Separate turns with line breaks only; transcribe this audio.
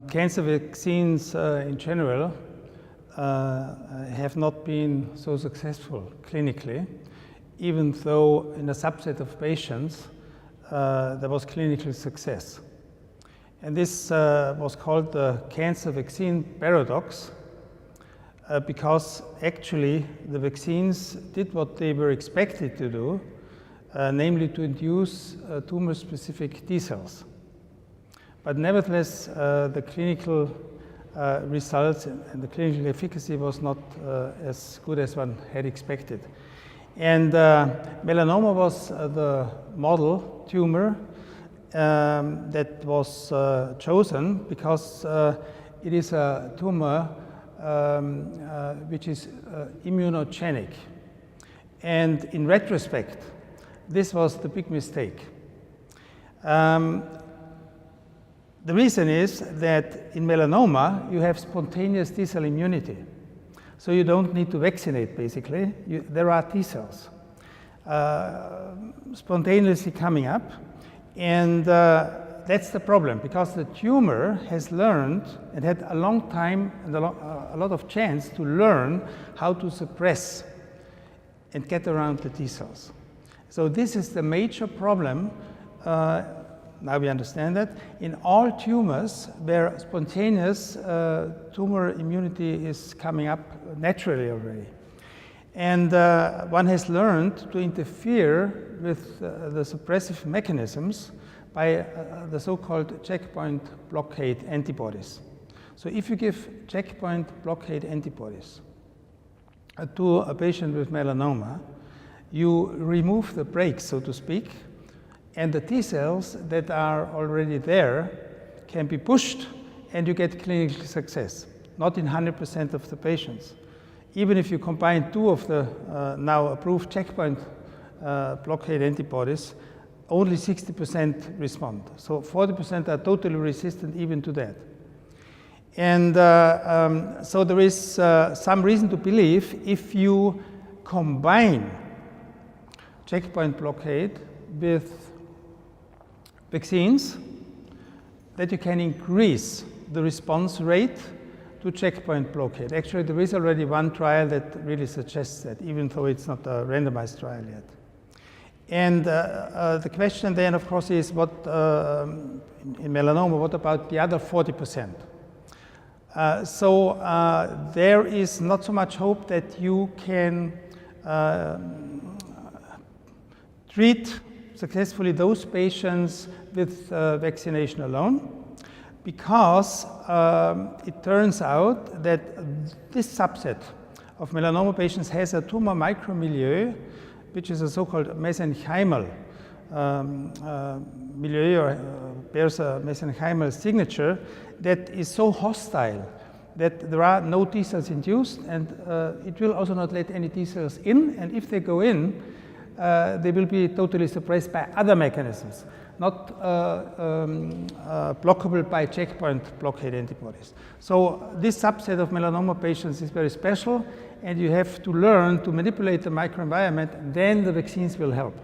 Cancer vaccines in general have not been so successful clinically, even though in a subset of patients there was clinical success. And this was called the cancer vaccine paradox because actually the vaccines did what they were expected to do, namely to induce tumor-specific T cells. But nevertheless, the clinical results and the clinical efficacy was not as good as one had expected. And melanoma was the model tumor that was chosen because it is a tumor which is immunogenic. And in retrospect, this was the big mistake. The reason is that in melanoma, you have spontaneous T cell immunity. So you don't need to vaccinate, basically. There are T cells spontaneously coming up. And that's the problem, because the tumor has learned and had a long time and a lot of chance to learn how to suppress and get around the T cells. So this is the major problem. Now we understand that in all tumors where spontaneous tumor immunity is coming up naturally already. And one has learned to interfere with the suppressive mechanisms by the so-called checkpoint blockade antibodies. So if you give checkpoint blockade antibodies to a patient with melanoma, you remove the brakes, so to speak, and the T cells that are already there can be pushed and you get clinical success, not in 100% of the patients. Even if you combine two of the now approved checkpoint blockade antibodies, only 60% respond. So 40% are totally resistant even to that. And so there is some reason to believe if you combine checkpoint blockade with vaccines, that you can increase the response rate to checkpoint blockade. Actually, there is already one trial that really suggests that, even though it's not a randomized trial yet. And the question then, of course, is what in melanoma, what about the other 40%? So there is not so much hope that you can treat successfully those patients with vaccination alone, because it turns out that this subset of melanoma patients has a tumor micromilieu, which is a so-called mesenchymal milieu, or bears a mesenchymal signature, that is so hostile that there are no T cells induced, and it will also not let any T cells in, and if they go in, they will be totally suppressed by other mechanisms, not blockable by checkpoint blockade antibodies. So this subset of melanoma patients is very special, and you have to learn to manipulate the microenvironment, and then the vaccines will help.